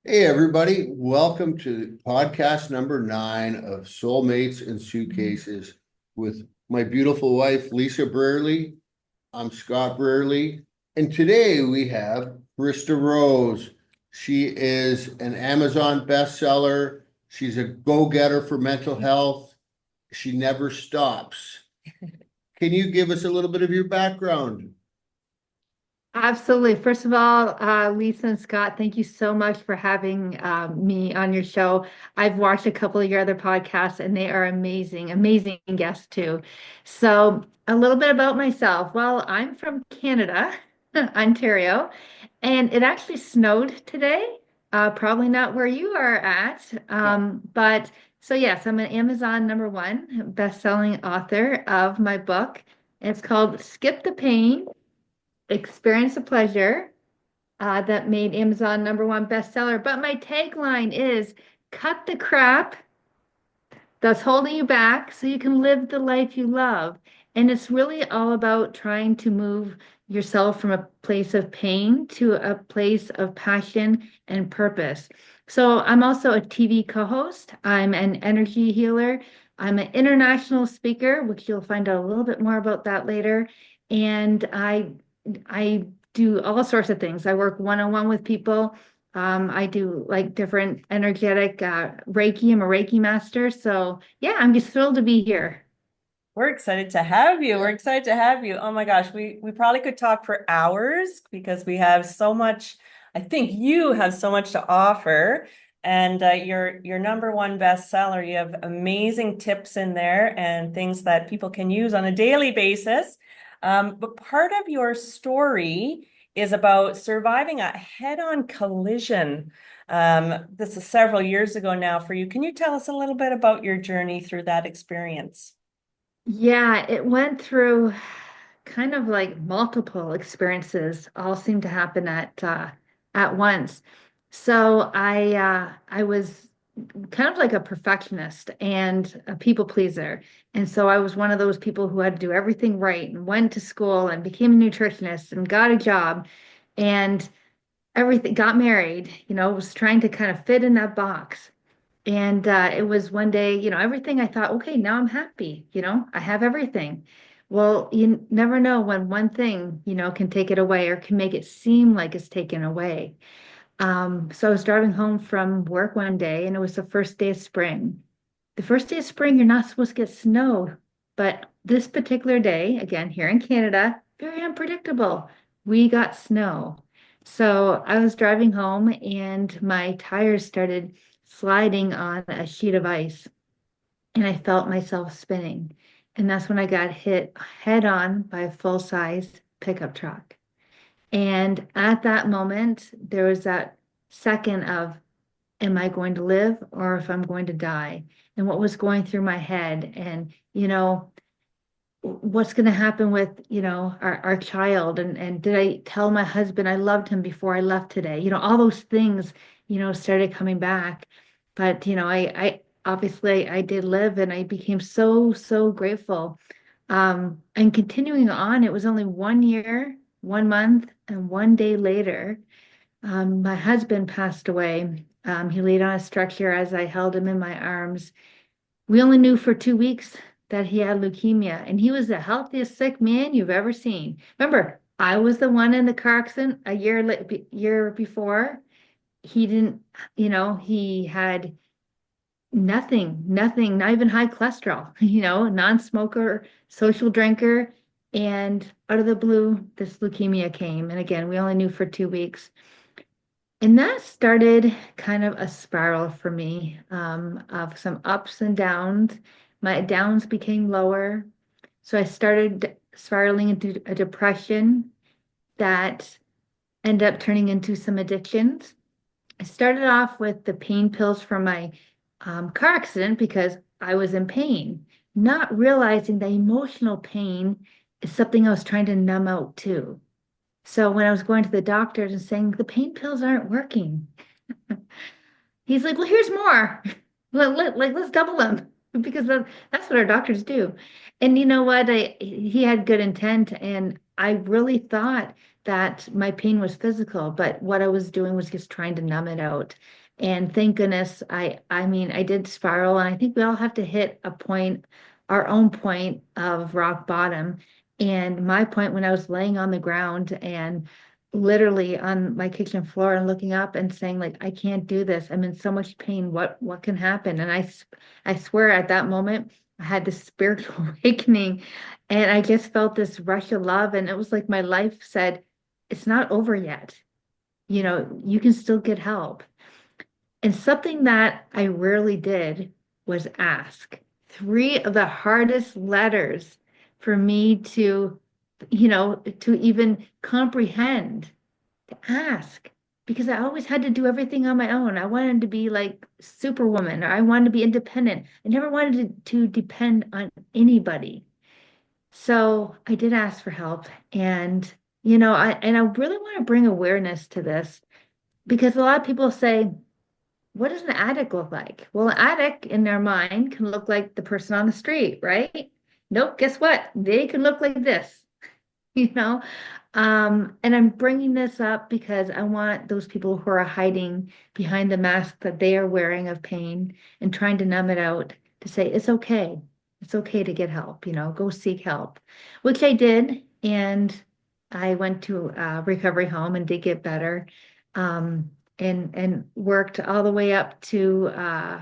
Hey, everybody. Welcome to podcast number 9 of Soulmates and Suitcases with my beautiful wife, Lisa Brearley. I'm Scott Brearley. And today we have Christa Rose. She is an Amazon bestseller. She's a go-getter for mental health. She never stops. Can you give us a little bit of your background? Absolutely. First of all, Lisa and Scott, thank you so much for having me on your show. I've watched a couple of your other podcasts and they are amazing, amazing guests too. So, a little bit about myself. Well, I'm from Canada, Ontario, and it actually snowed today. Probably not where you are at. Yeah. But so, yes, I'm an Amazon #1 best-selling author of my book. It's called Skip the Pain. Experience of Pleasure, that made Amazon #1 bestseller. But my tagline is cut the crap that's holding you back so you can live the life you love. And it's really all about trying to move yourself from a place of pain to a place of passion and purpose. So I'm also a TV co-host. I'm an energy healer. I'm an international speaker, which you'll find out a little bit more about that later. And I do all sorts of things. I work one-on-one with people. I do like different energetic Reiki. I'm a Reiki master. So yeah, I'm just thrilled to be here. We're excited to have you. We're excited to have you. Oh my gosh, we probably could talk for hours because we have so much. I think you have so much to offer, and your #1 bestseller. You have amazing tips in there and things that people can use on a daily basis. But part of your story is about surviving a head-on collision. This is several years ago now for you. Can you tell us a little bit about your journey through that experience? Yeah, it went through kind of like multiple experiences, all seemed to happen at once. So I was kind of like a perfectionist and a people pleaser. And so I was one of those people who had to do everything right and went to school and became a nutritionist and got a job and everything, got married, was trying to kind of fit in that box. And it was one day, everything I thought, okay, now I'm happy, I have everything. Well, you never know when one thing, can take it away or can make it seem like it's taken away. So I was driving home from work one day and it was the first day of spring. The first day of spring, you're not supposed to get snow, but this particular day, again, here in Canada, very unpredictable. We got snow. So I was driving home and my tires started sliding on a sheet of ice and I felt myself spinning. And that's when I got hit head on by a full-size pickup truck. And at that moment, there was that second of, am I going to live or if I'm going to die? And what was going through my head? And, what's going to happen with, our child? And did I tell my husband I loved him before I left today? All those things, started coming back. But, I obviously I did live and I became so, so grateful. And continuing on, it was only 1 year, 1 month, and 1 day later, my husband passed away. He laid on a stretcher as I held him in my arms. We only knew for 2 weeks that he had leukemia, and he was the healthiest sick man you've ever seen. Remember, I was the one in the car accident a year before. He didn't, he had nothing, not even high cholesterol, non-smoker, social drinker. And out of the blue, this leukemia came. And again, we only knew for 2 weeks. And that started kind of a spiral for me, of some ups and downs. My downs became lower. So I started spiraling into a depression that ended up turning into some addictions. I started off with the pain pills from my car accident because I was in pain, not realizing that emotional pain is something I was trying to numb out too. So when I was going to the doctors and saying the pain pills aren't working, he's like, "Well, here's more. Let's double them." because that's what our doctors do. And you know what? He had good intent, and I really thought that my pain was physical, but what I was doing was just trying to numb it out. And thank goodness, I mean, I did spiral, and I think we all have to hit a point, our own point of rock bottom. And my point when I was laying on the ground and literally on my kitchen floor and looking up and saying like, I can't do this. I'm in so much pain. What can happen? And I swear at that moment, I had this spiritual awakening and I just felt this rush of love. And it was like my life said, it's not over yet. You know, you can still get help. And something that I rarely did was ask. Three of the hardest letters for me to, to even comprehend, to ask, because I always had to do everything on my own. I wanted to be like Superwoman, or I wanted to be independent. I never wanted to depend on anybody. So I did ask for help. And, I really want to bring awareness to this because a lot of people say, what does an addict look like? Well, an addict in their mind can look like the person on the street, right? Nope, guess what? They can look like this, you know? And I'm bringing this up because I want those people who are hiding behind the mask that they are wearing of pain and trying to numb it out to say, it's okay. It's okay to get help, go seek help, which I did. And I went to a recovery home and did get better. And worked all the way up to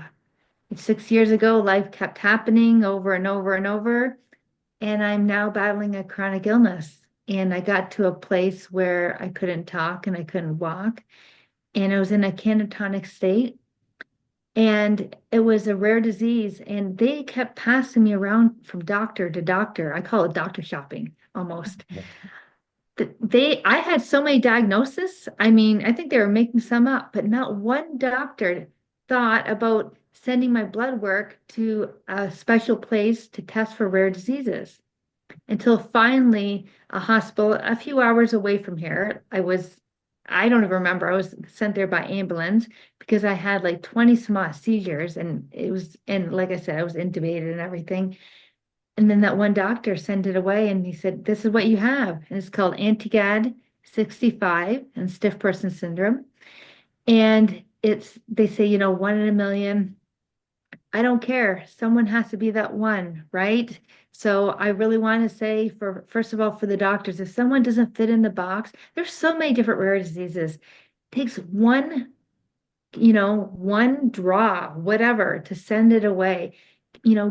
6 years ago. Life kept happening over and over and over, and I'm now battling a chronic illness. And I got to a place where I couldn't talk and I couldn't walk, and I was in a catatonic state. And it was a rare disease, and they kept passing me around from doctor to doctor. I call it doctor shopping almost. I had so many diagnoses. I mean, I think they were making some up, but not one doctor thought about sending my blood work to a special place to test for rare diseases until finally a hospital a few hours away from here. I don't even remember. I was sent there by ambulance because I had like 20 some odd seizures and like I said, I was intubated and everything. And then that one doctor sent it away and he said, this is what you have. And it's called Anti-GAD65 and Stiff Person Syndrome. And they say, 1 in 1 million. I don't care. Someone has to be that one, right? So I really want to say first of all, for the doctors, if someone doesn't fit in the box, there's so many different rare diseases. It takes one draw, whatever, to send it away.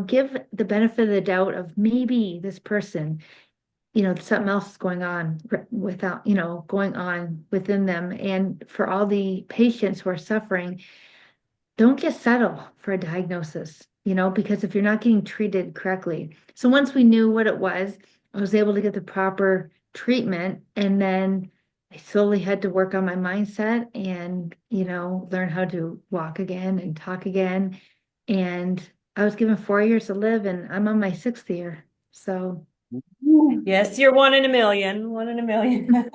Give the benefit of the doubt of maybe this person, something else is going on going on within them. And for all the patients who are suffering, don't just settle for a diagnosis, because if you're not getting treated correctly. So once we knew what it was, I was able to get the proper treatment. And then I slowly had to work on my mindset and, learn how to walk again and talk again. And I was given 4 years to live, and I'm on my 6th year. So Yes, you're 1 in 1 million, 1 in 1 million.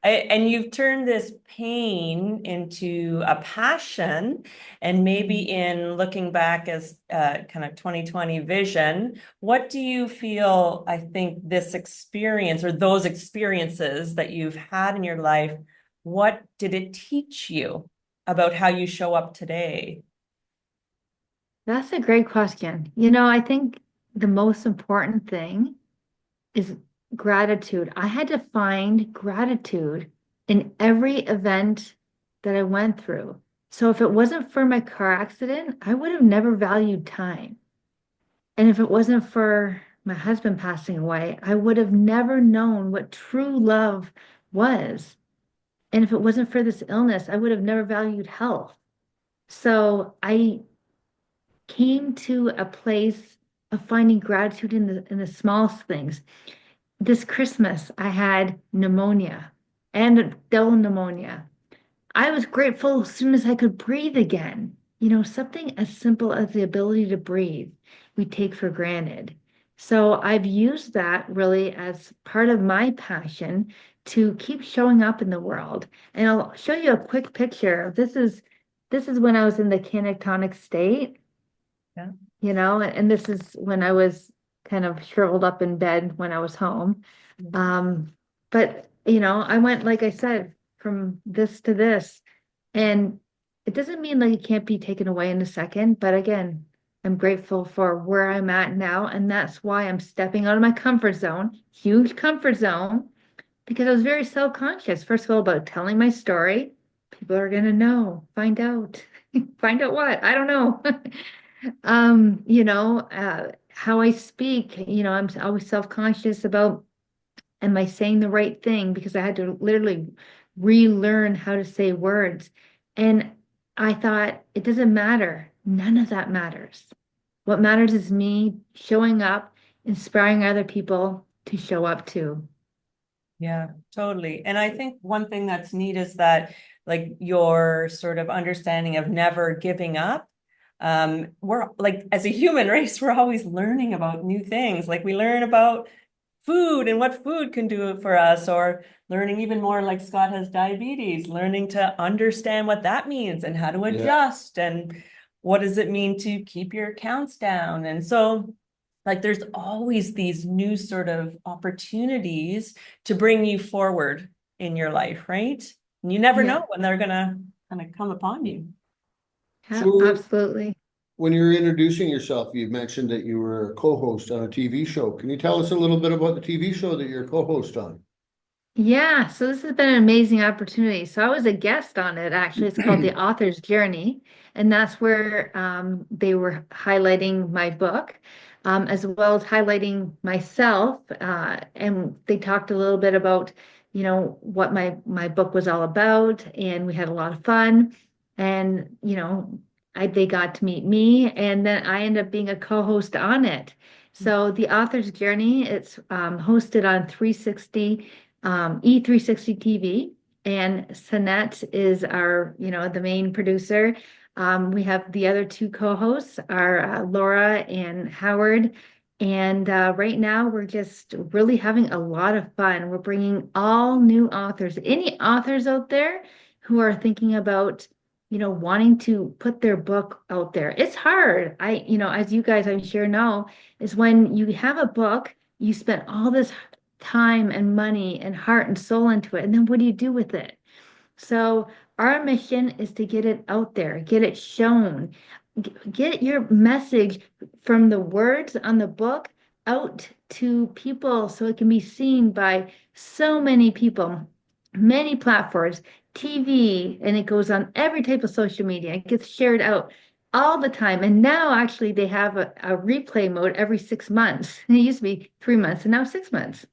And you've turned this pain into a passion, and maybe in looking back as kind of 2020 vision, what do you feel, I think this experience or those experiences that you've had in your life, what did it teach you about how you show up today? that's a great question. I think the most important thing is gratitude. I had to find gratitude in every event that I went through. So if it wasn't for my car accident, I would have never valued time. And if it wasn't for my husband passing away, I would have never known what true love was. And if it wasn't for this illness, I would have never valued health. So I came to a place of finding gratitude in the smallest things. This Christmas, I had pneumonia and double pneumonia. I was grateful as soon as I could breathe again. Something as simple as the ability to breathe, we take for granted. So I've used that really as part of my passion to keep showing up in the world. And I'll show you a quick picture. This is when I was in the catatonic state. Yeah. and this is when I was kind of shriveled up in bed when I was home. But I went, like I said, from this to this, and it doesn't mean like it can't be taken away in a second, but again, I'm grateful for where I'm at now, and that's why I'm stepping out of my comfort zone, huge comfort zone, because I was very self-conscious, first of all, about telling my story. People are gonna know, find out. Find out what? I don't know. How I speak, I'm always self-conscious about, am I saying the right thing? Because I had to literally relearn how to say words. And I thought, it doesn't matter. None of that matters. What matters is me showing up, inspiring other people to show up too. Yeah, totally. And I think one thing that's neat is that like your sort of understanding of never giving up. We're like, as a human race, we're always learning about new things. Like we learn about food and what food can do for us, or learning even more, like Scott has diabetes, learning to understand what that means and how to Yeah. adjust and what does it mean to keep your counts down. And so like there's always these new sort of opportunities to bring you forward in your life, right? And you never Yeah, know when they're gonna kind of come upon you. So absolutely. when you were introducing yourself, you mentioned that you were a co-host on a TV show. Can you tell us a little bit about the TV show that you're a co-host on? Yeah, so this has been an amazing opportunity. So I was a guest on it, actually. It's called The Author's Journey, and that's where they were highlighting my book, as well as highlighting myself. And they talked a little bit about, what my book was all about, and we had a lot of fun. And they got to meet me, and then I ended up being a co-host on it. So The Author's Journey, it's hosted on 360 E360 TV, and Sept is our, the main producer. We have the other two co-hosts are Laura and Howard. And right now we're just really having a lot of fun. We're bringing all new authors, any authors out there who are thinking about, wanting to put their book out there. It's hard. As you guys I'm sure know, is when you have a book, you spent all this time and money and heart and soul into it. And then what do you do with it? So our mission is to get it out there, get it shown, get your message from the words on the book out to people so it can be seen by so many people, many platforms, TV, and it goes on every type of social media. It gets shared out all the time. And now actually they have a replay mode every 6 months. It used to be 3 months and now 6 months.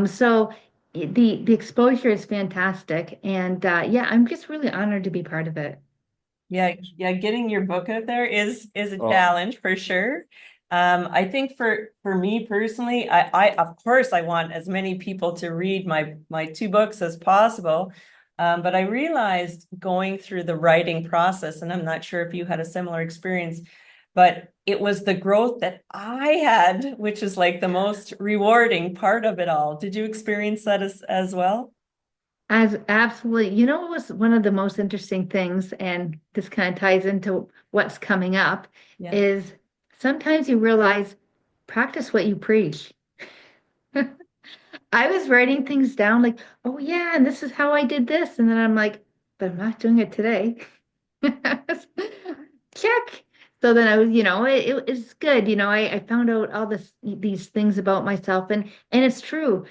So the exposure is fantastic, and yeah, I'm just really honored to be part of it. Yeah, getting your book out there is a Oh, challenge for sure. I think for me personally, I of course I want as many people to read my two books as possible. But I realized going through the writing process, and I'm not sure if you had a similar experience, but it was the growth that I had, which is like the most rewarding part of it all. Did you experience that as well? As absolutely, what was one of the most interesting things, and this kind of ties into what's coming up, Yeah. is sometimes you realize practice what you preach. I was writing things down like, oh yeah, and this is how I did this, and then I'm like, but I'm not doing it today. Check. So then I was, it's good. I found out all these things about myself, and it's true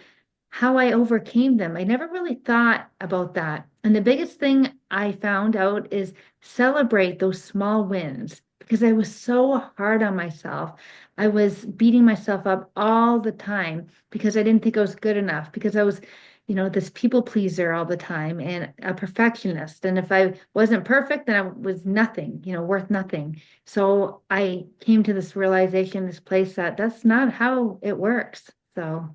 how I overcame them. I never really thought about that. And the biggest thing I found out is celebrate those small wins because I was so hard on myself. I was beating myself up all the time because I didn't think I was good enough, because I was, this people pleaser all the time and a perfectionist. And if I wasn't perfect, then I was nothing, worth nothing. So I came to this realization, this place that that's not how it works. So.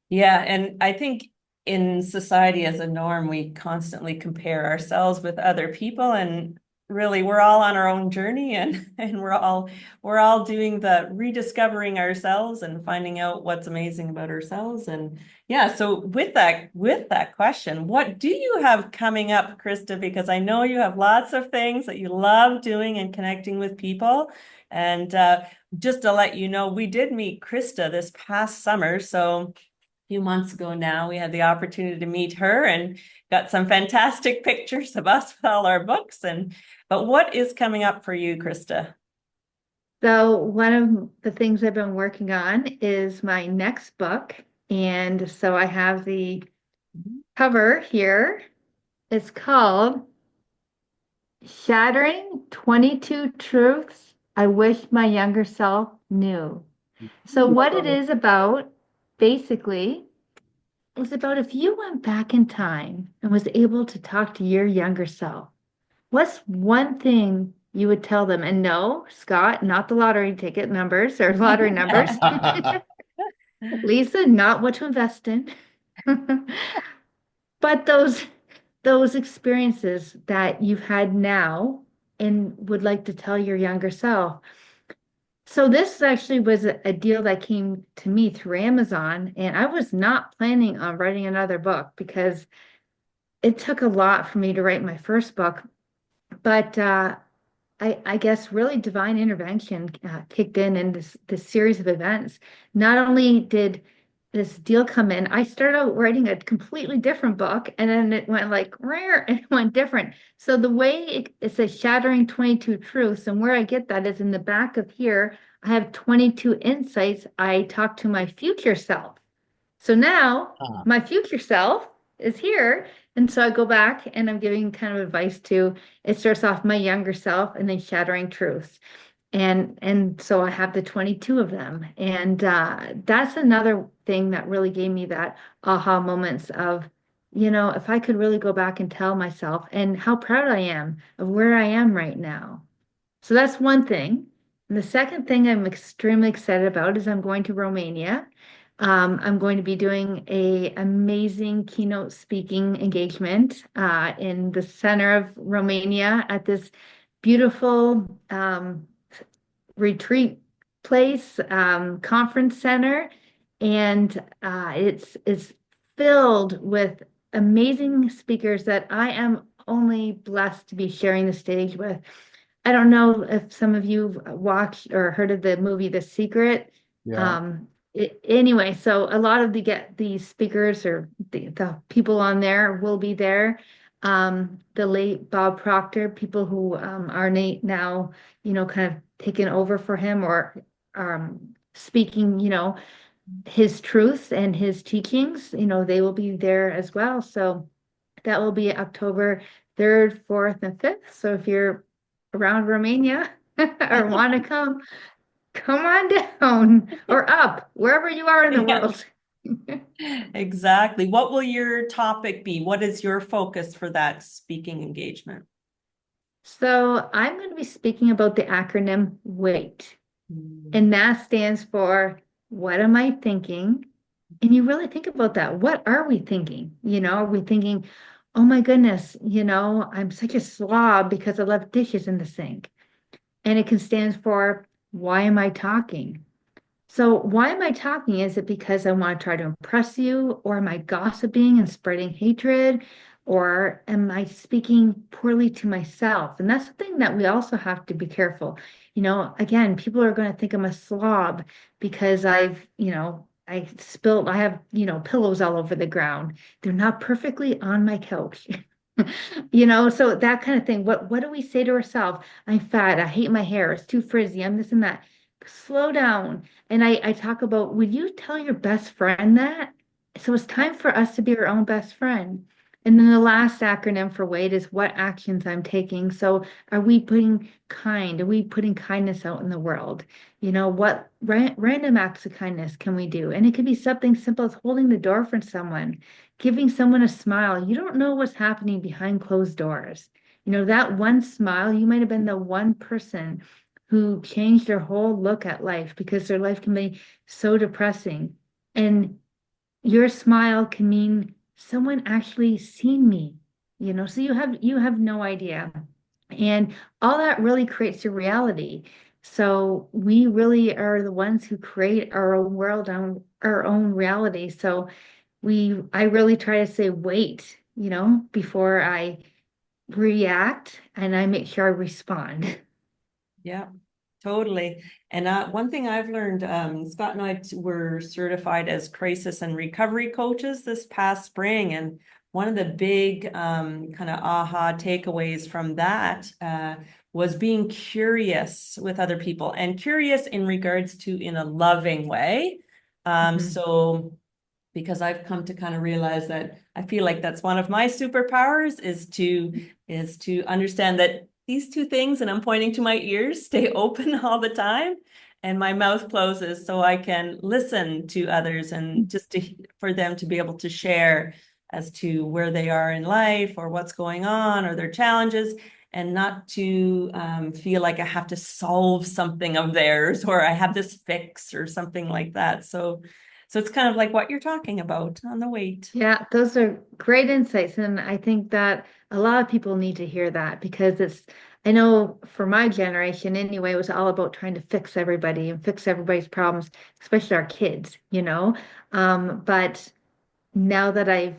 Yeah, and I think in society as a norm, we constantly compare ourselves with other people. And really, we're all on our own journey, and we're all doing the rediscovering ourselves and finding out what's amazing about ourselves. And yeah, so with that question, what do you have coming up, Christa? Because I know you have lots of things that you love doing and connecting with people. And just to let you know, we did meet Christa this past summer. So few months ago now, we had the opportunity to meet her and got some fantastic pictures of us with all our books. But what is coming up for you, Christa? So one of the things I've been working on is my next book. And so I have the cover here. It's called Shattering 22 Truths I Wish My Younger Self Knew. So what it is about, basically, is about if you went back in time and was able to talk to your younger self, what's one thing you would tell them? And no, Scott, not the lottery ticket numbers or lottery numbers. Lisa, not what to invest in. But those experiences that you've had now and would like to tell your younger self. So this actually was a deal that came to me through Amazon, and I was not planning on writing another book because it took a lot for me to write my first book. But I guess really divine intervention kicked in this series of events. Not only did this deal come in, I started out writing a completely different book, and then it went like rare and it went different. So the way it says Shattering 22 Truths, and where I get that is in the back of here, I have 22 insights I talk to my future self. So now my future self is here. And so I go back and I'm giving kind of advice to, it starts off my younger self and then shattering truths. And so I have the 22 of them. And that's another thing that really gave me that aha moments of, if I could really go back and tell myself and how proud I am of where I am right now. So that's one thing. And the second thing I'm extremely excited about is I'm going to Romania. I'm going to be doing a amazing keynote speaking engagement in the center of Romania at this beautiful retreat place, conference center, and it's filled with amazing speakers that I am only blessed to be sharing the stage with. I don't know if some of you have watched or heard of the movie The Secret. Yeah. Anyway, so a lot of the speakers or the people on there will be there. The late Bob Proctor, people who are now, kind of taken over for him or speaking, his truths and his teachings, they will be there as well. So that will be October 3rd, 4th, and 5th. So if you're around Romania or want to come on down or up, wherever you are in the Yeah. world. Exactly. What will your topic be? What is your focus for that speaking engagement? So I'm going to be speaking about the acronym WAIT. And that stands for what am I thinking? And you really think about that. What are we thinking? Are we thinking, oh my goodness, I'm such a slob because I left dishes in the sink. And it can stand for why am I talking? So why am I talking? Is it because I want to try to impress you, or am I gossiping and spreading hatred, or am I speaking poorly to myself? And that's the thing that we also have to be careful. Again, people are going to think I'm a slob because I have, pillows all over the ground. They're not perfectly on my couch. So that kind of thing. What do we say to ourselves? I'm fat. I hate my hair. It's too frizzy. I'm this and that. Slow down. And I talk about, would you tell your best friend that? So it's time for us to be our own best friend. And then the last acronym for WAIT is what actions I'm taking. So are we Are we putting kindness out in the world? What random acts of kindness can we do? And it could be something simple as holding the door for someone, giving someone a smile. You don't know what's happening behind closed doors. That one smile, you might have been the one person who changed their whole look at life because their life can be so depressing. And your smile can mean someone actually seen me, so you have no idea. And all that really creates your reality. So we really are the ones who create our own world and our own reality. So I really try to say, wait, before I react, and I make sure I respond. Yeah, totally. And one thing I've learned, Scott and I were certified as crisis and recovery coaches this past spring. And one of the big kind of aha takeaways from that was being curious with other people, and curious in regards to in a loving way. Mhm. So because I've come to kind of realize that I feel like that's one of my superpowers is to understand that these two things, and I'm pointing to my ears, stay open all the time, and my mouth closes so I can listen to others, and just for them to be able to share as to where they are in life or what's going on or their challenges, and not to feel like I have to solve something of theirs or I have this fix or something like that. So it's kind of like what you're talking about on the weight. Yeah, those are great insights. And I think that a lot of people need to hear that because I know for my generation anyway, it was all about trying to fix everybody and fix everybody's problems, especially our kids. But now that I've,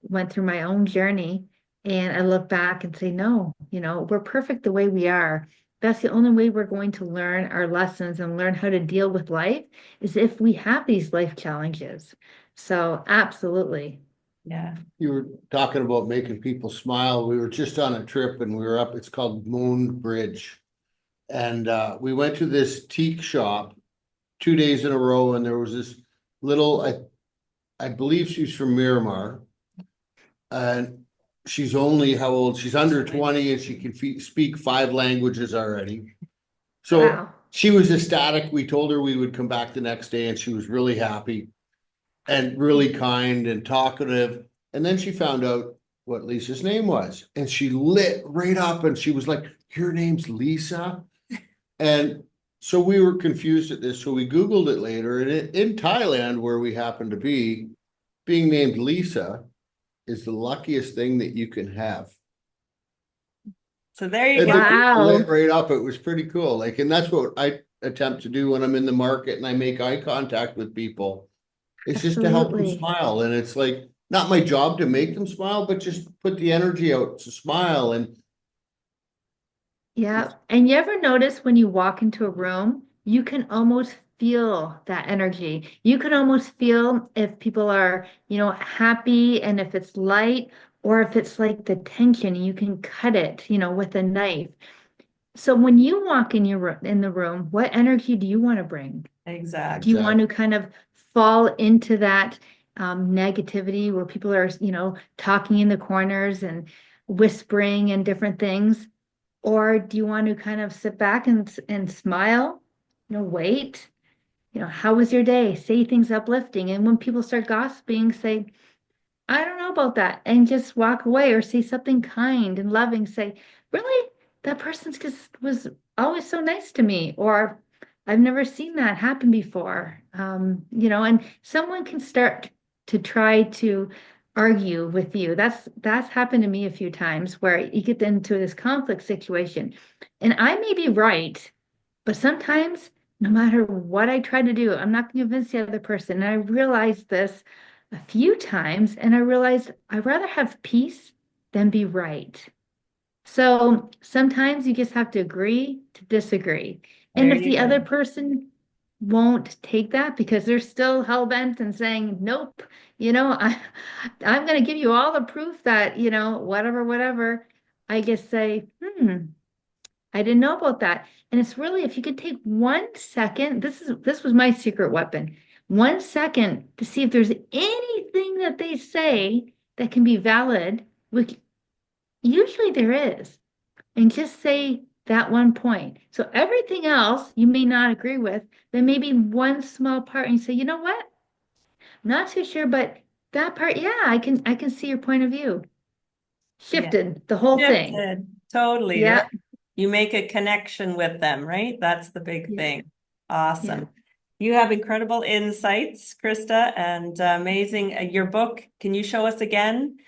went through my own journey and I look back and say, no, we're perfect the way we are. That's the only way we're going to learn our lessons and learn how to deal with life is if we have these life challenges. So absolutely. Yeah. You were talking about making people smile. We were just on a trip and we were up, it's called Moon Bridge. And we went to this teak shop 2 days in a row, and there was this little, I believe she's from Miramar. And she's only how old? She's under 20 and she can speak 5 languages already. So Wow. she was ecstatic. We told her we would come back the next day and she was really happy and really kind and talkative. And then she found out what Lisa's name was. And she lit right up and she was like, "Your name's Lisa?" And so we were confused at this. So we Googled it later. And in Thailand, where we happen to be, being named Lisa is the luckiest thing that you can have. So there you And go. the girl Wow. lit right up. It was pretty cool. Like, and that's what I attempt to do when I'm in the market and I make eye contact with people. It's just to help them Absolutely. smile. And it's like not my job to make them smile, but just put the energy out to smile. And Yeah. And you ever notice when you walk into a room, you can almost feel that energy. You can almost feel if people are, happy and if it's light or if it's like the tension, you can cut it, with a knife. So when you walk in the room, what energy do you want to bring? Do you Exactly. want exactly. to kind of fall into that negativity where people are, talking in the corners and whispering and different things? Or do you want to kind of sit back and smile, wait, how was your day? Say things uplifting. And when people start gossiping, say, I don't know about that, and just walk away or say something kind and loving. Say, really, that person's just was always so nice to me, or I've never seen that happen before. And someone can start to try to argue with you. That's happened to me a few times where you get into this conflict situation, and I may be right, but sometimes no matter what I try to do, I'm not going to convince the other person. And I realized this a few times, and I realized I'd rather have peace than be right. So sometimes you just have to agree to disagree. And There if you the other go. person won't take that because they're still hell bent and saying, nope, I'm going to give you all the proof that, whatever, whatever, I just say, I didn't know about that. And it's really, if you could take 1 second, this was my secret weapon. 1 second to see if there's anything that they say that can be valid, which usually there is, and just say that one point. So everything else you may not agree with, then maybe one small part, and you say, you know what? I'm not too sure, but that part, yeah, I can see your point of view. Yeah. Shifted the whole thing. Shifted. Totally. Right. Yeah, You make a connection with them, right? That's the big yeah, thing. yeah. Awesome. You have incredible insights, Christa, and amazing. Your book, can you show us again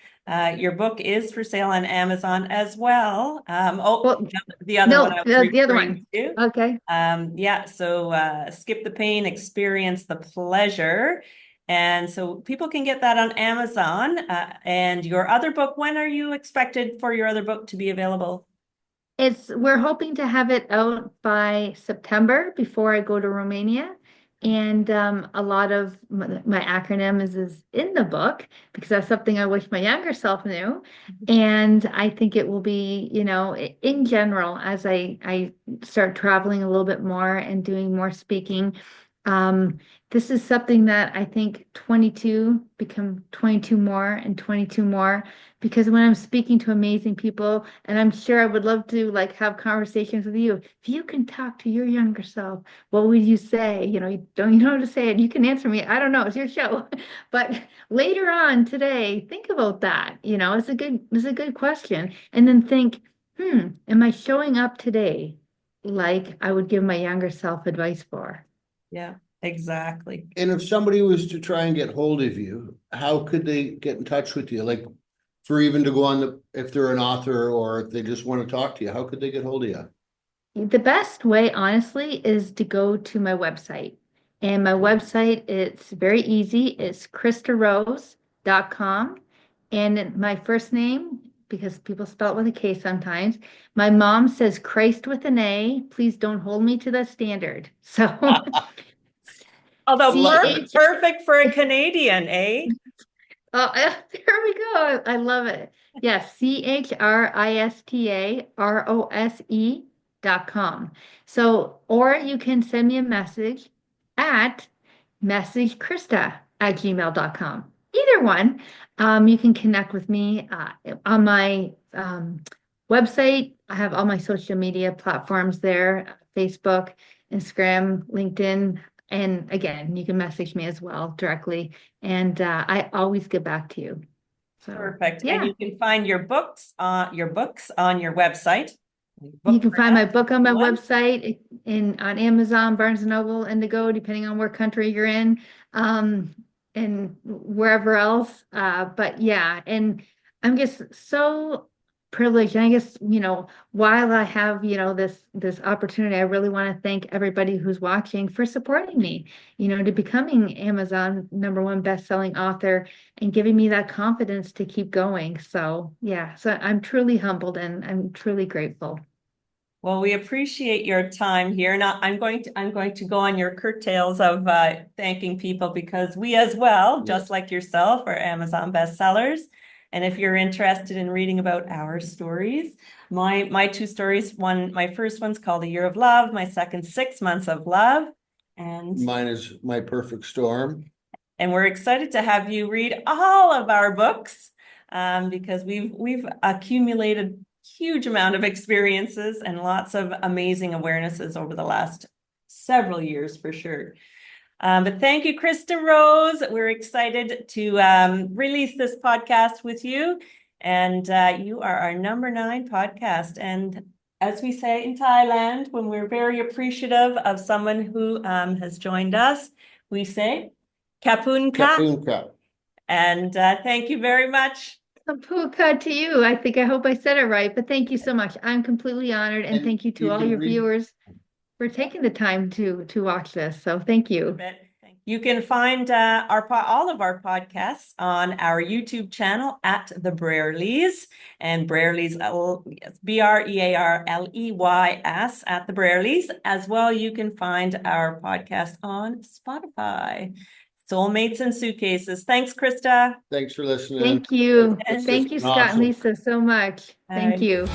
Your book is for sale on Amazon as well. Well, the other one I was the other one. referring to. Okay. Yeah, so skip the pain, experience the pleasure. And so people can get that on Amazon. And your other book, when are you expected for your other book to be available? We're hoping to have it out by September before I go to Romania. And a lot of my acronym is in the book because that's something I wish my younger self knew. And I think it will be, in general, as I start traveling a little bit more and doing more speaking, this is something that I think 22 become 22 more and 22 more, because when I'm speaking to amazing people, and I'm sure I would love to like have conversations with you. If you can talk to your younger self, what would you say? You don't know how to say it. You can answer me. I don't know. It's your show. But later on today, think about that. It's a good question. And then think, am I showing up today like I would give my younger self advice for? Yeah, exactly. And if somebody was to try and get hold of you, how could they get in touch with you? Like for even to go on if they're an author or if they just want to talk to you, how could they get hold of you? The best way, honestly, is to go to my website. And my website, it's very easy. It's christarose.com. And my first name, because people spell it with a K sometimes, my mom says Christ with an A. Please don't hold me to that standard. So Although C-H, perfect for a Canadian, eh? oh, there we go. I love it. Yes, CHRISTAROSE.com. So, or you can send me a message at messagekrista@gmail.com. Either one. You can connect with me on my website. I have all my social media platforms there, Facebook, Instagram, LinkedIn. And again, you can message me as well directly. And I always get back to you. So, Perfect. yeah. And you can find your books on your website. You can find my book on my One. website on Amazon, Barnes and Noble, Indigo, depending on what country you're in, and wherever else. But yeah, and I'm just so privileged. And I guess, while I have, this opportunity, I really want to thank everybody who's watching for supporting me, to becoming Amazon #1 best-selling author and giving me that confidence to keep going. So yeah, so I'm truly humbled and I'm truly grateful. Well, we appreciate your time here. Now, I'm going to go on your curtails of thanking people, because we as well, just like yourself, are Amazon bestsellers. And if you're interested in reading about our stories, my two stories, my first one's called A Year of Love, my second, 6 Months of Love. And Mine is My Perfect Storm. And we're excited to have you read all of our books, because we've accumulated huge amount of experiences and lots of amazing awarenesses over the last several years for sure. But thank you, Christa Rose. We're excited to release this podcast with you. And you are our #9 podcast. And as we say in Thailand, when we're very appreciative of someone who has joined us, we say, Kapun Ka. Kapun Ka. And thank you very much. Puka to you. I hope I said it right, but thank you so much. I'm completely honored, and thank you to all your viewers for taking the time to watch this. So thank you. You can find all of our podcasts on our YouTube channel at The Brearleys, and Brearleys, BREARLEYS at The Brearleys. As well, you can find our podcast on Spotify. Soulmates and Suitcases. Thanks, Christa. Thanks for listening. Thank you. It's Thank you, Scott awesome. and Lisa, so much. Thank you.